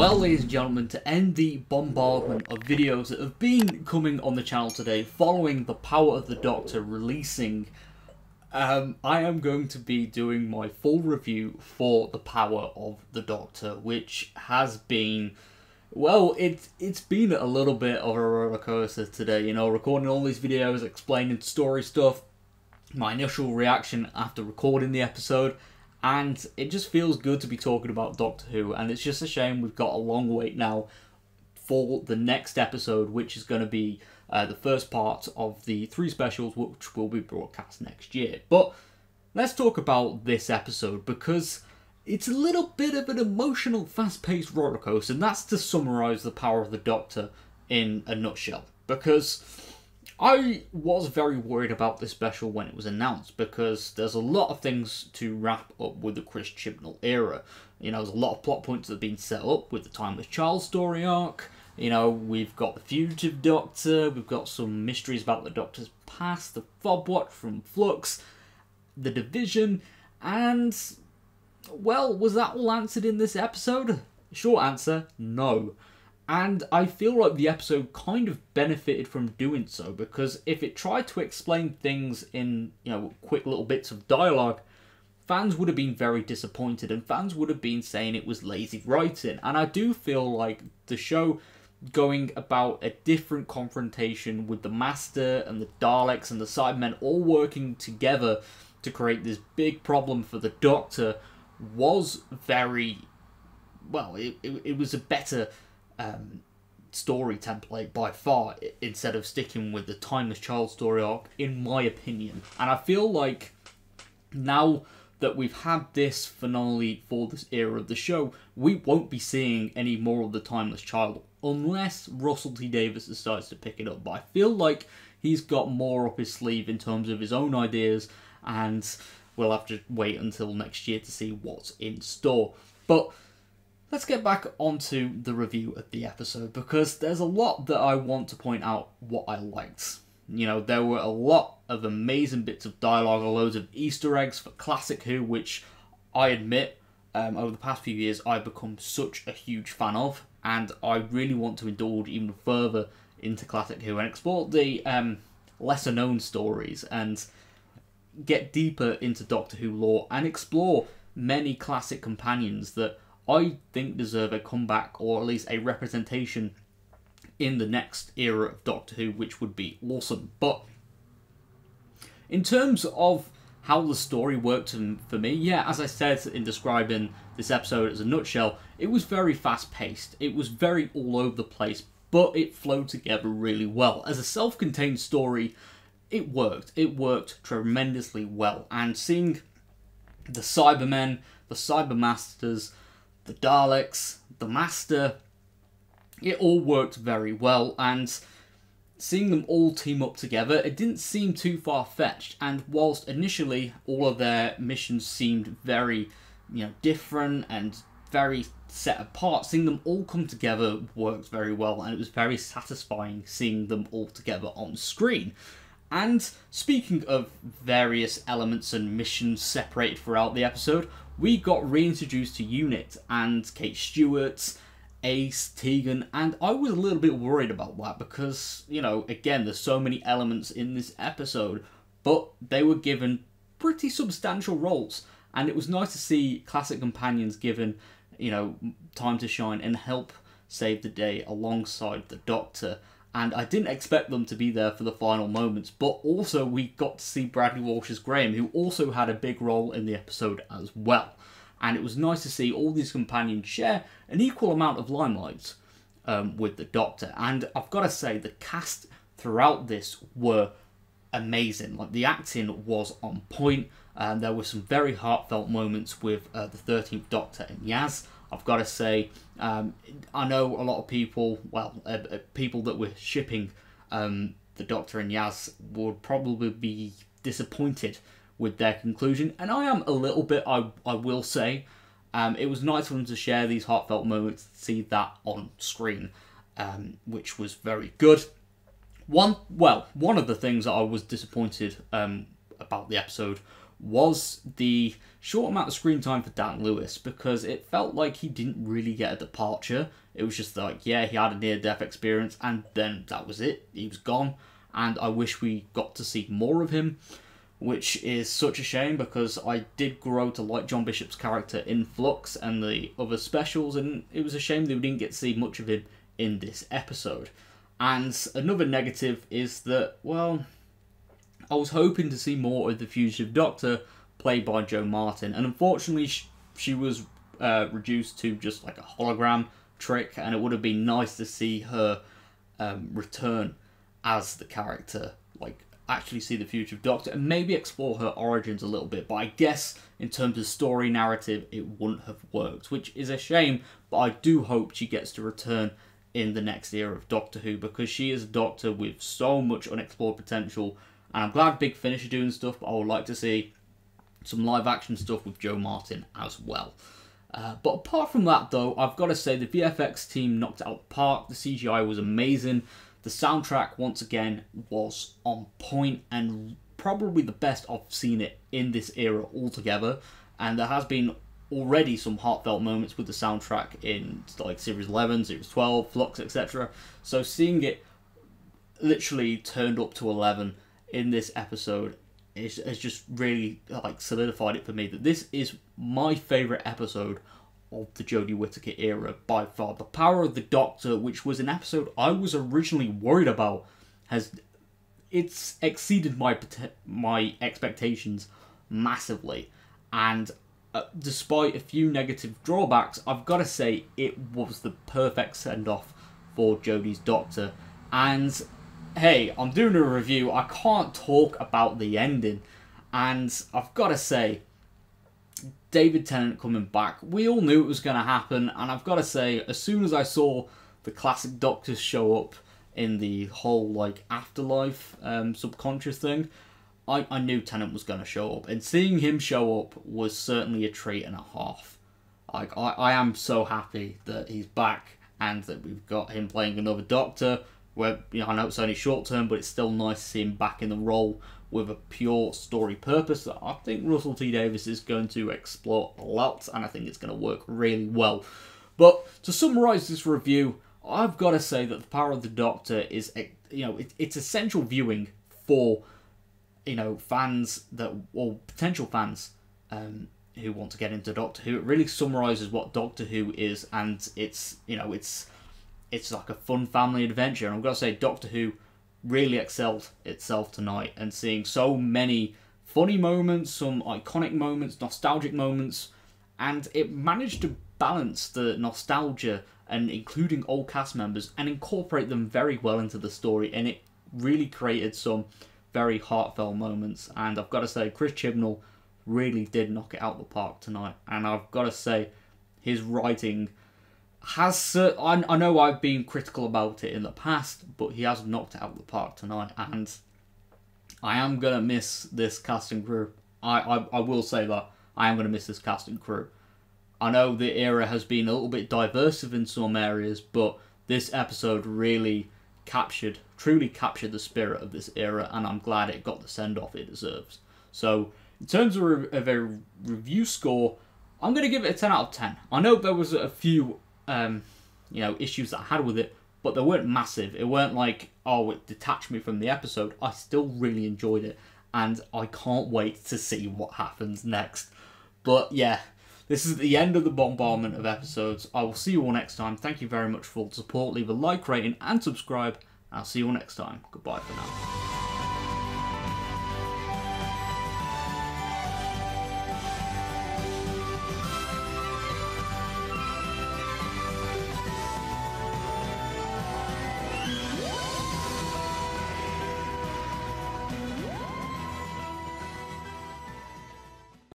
Well, ladies and gentlemen, to end the bombardment of videos that have been coming on the channel today following the Power of the Doctor releasing, I am going to be doing my full review for the Power of the Doctor, which has been, well, it's been a little bit of a roller coaster today, you know, recording all these videos, explaining story stuff, my initial reaction after recording the episode, and it just feels good to be talking about Doctor Who, and it's just a shame we've got a long wait now for the next episode, which is going to be the first part of the 3 specials, which will be broadcast next year. But let's talk about this episode, because it's a little bit of an emotional, fast-paced rollercoaster, and that's to summarise the Power of the Doctor in a nutshell. Because I was very worried about this special when it was announced, because there's a lot of things to wrap up with the Chris Chibnall era. You know, there's a lot of plot points that have been set up with the Timeless Child story arc. You know, we've got the Fugitive Doctor, we've got some mysteries about the Doctor's past, the Fob Watch from Flux, the Division, and, well, was that all answered in this episode? Short answer, no. And I feel like the episode kind of benefited from doing so, because if it tried to explain things in, you know, quick little bits of dialogue, fans would have been very disappointed, and fans would have been saying it was lazy writing. And I do feel like the show going about a different confrontation with the Master and the Daleks and the Cybermen all working together to create this big problem for the Doctor was very, well, it was a better story template by far, instead of sticking with the Timeless Child story arc, in my opinion. And I feel like now that we've had this finale for this era of the show, we won't be seeing any more of the Timeless Child unless Russell T Davies decides to pick it up. But I feel like he's got more up his sleeve in terms of his own ideas, and we'll have to wait until next year to see what's in store. But let's get back onto the review of the episode, because there's a lot that I want to point out what I liked. You know, there were a lot of amazing bits of dialogue, loads of Easter eggs for Classic Who, which I admit, over the past few years, I've become such a huge fan of, and I really want to indulge even further into Classic Who and explore the lesser known stories and get deeper into Doctor Who lore and explore many classic companions that I think deserve a comeback, or at least a representation in the next era of Doctor Who, which would be awesome. But in terms of how the story worked for me, yeah, as I said in describing this episode as a nutshell, it was very fast-paced. It was very all over the place, but it flowed together really well. As a self-contained story, it worked. It worked tremendously well. And seeing the Cybermen, the Cybermasters, the Daleks, the Master, it all worked very well, and seeing them all team up together, it didn't seem too far-fetched. And whilst initially all of their missions seemed very, you know, different and very set apart, seeing them all come together worked very well, and it was very satisfying seeing them all together on screen. And speaking of various elements and missions separated throughout the episode, we got reintroduced to Unit and Kate Stewart, Ace, Tegan, and I was a little bit worried about that because, you know, again, there's so many elements in this episode, but they were given pretty substantial roles, and it was nice to see classic companions given, you know, time to shine and help save the day alongside the Doctor. And I didn't expect them to be there for the final moments, but also we got to see Bradley Walsh's Graham, who also had a big role in the episode as well. And it was nice to see all these companions share an equal amount of limelight with the Doctor. And I've got to say, the cast throughout this were amazing. Like, the acting was on point, and there were some very heartfelt moments with the 13th Doctor and Yaz. I've got to say, I know a lot of people, well, people that were shipping the Doctor and Yaz would probably be disappointed with their conclusion, and I am a little bit, I will say. It was nice for them to share these heartfelt moments, to see that on screen, which was very good. One of the things that I was disappointed about the episode was the short amount of screen time for Dan Lewis, because it felt like he didn't really get a departure. It was just like, yeah, he had a near-death experience, and then that was it. He was gone, and I wish we got to see more of him, which is such a shame, because I did grow to like John Bishop's character in Flux and the other specials, and it was a shame that we didn't get to see much of him in this episode. And another negative is that, well, I was hoping to see more of the Fugitive Doctor, played by Jo Martin, and unfortunately she was reduced to just like a hologram trick, and it would have been nice to see her return as the character, like actually see the Fugitive Doctor and maybe explore her origins a little bit. But I guess in terms of story narrative, it wouldn't have worked, which is a shame, but I do hope she gets to return in the next era of Doctor Who, because she is a Doctor with so much unexplored potential, and I'm glad Big Finish are doing stuff, but I would like to see some live action stuff with Jo Martin as well. But apart from that though, I've got to say the VFX team knocked it out the park. The CGI was amazing. The soundtrack, once again, was on point, and probably the best I've seen it in this era altogether. And there has been already some heartfelt moments with the soundtrack in like Series 11, Series 12, Flux, etc. So seeing it literally turned up to 11 in this episode has just really like solidified it for me that this is my favourite episode of the Jodie Whittaker era by far. The Power of the Doctor, which was an episode I was originally worried about, it's exceeded my expectations massively, and despite a few negative drawbacks, I've got to say it was the perfect send-off for Jodie's Doctor. And hey, I'm doing a review, I can't talk about the ending, and I've got to say, David Tennant coming back, we all knew it was going to happen, and I've got to say, as soon as I saw the classic Doctors show up in the whole like afterlife subconscious thing, I knew Tennant was going to show up, and seeing him show up was certainly a treat and a half. Like, I am so happy that he's back, and that we've got him playing another Doctor, where, you know, I know it's only short term, but it's still nice to see him back in the role with a pure story purpose that I think Russell T Davies is going to explore a lot, and I think it's going to work really well. But to summarise this review, I've got to say that The Power of the Doctor is, you know, it's essential viewing for, you know, fans that, or potential fans who want to get into Doctor Who. It really summarises what Doctor Who is, and it's, you know, it's like a fun family adventure. And I've got to say, Doctor Who really excelled itself tonight, and seeing so many funny moments, some iconic moments, nostalgic moments, and it managed to balance the nostalgia and including old cast members and incorporate them very well into the story, and it really created some very heartfelt moments. And I've got to say, Chris Chibnall really did knock it out of the park tonight, and I've got to say, his writing has, I know I've been critical about it in the past, but he has knocked it out of the park tonight, and I am going to miss this cast and crew. I will say that. I am going to miss this cast and crew. I know the era has been a little bit diverse in some areas, but this episode really truly captured the spirit of this era, and I'm glad it got the send-off it deserves. So, in terms of a review score, I'm going to give it a 10 out of 10. I know there was a few you know, issues that I had with it, but they weren't massive. It weren't like, oh, it detached me from the episode. I still really enjoyed it, and I can't wait to see what happens next. But yeah, this is the end of the bombardment of episodes. I will see you all next time. Thank you very much for all the support. Leave a like, rating, and subscribe. I'll see you all next time. Goodbye for now.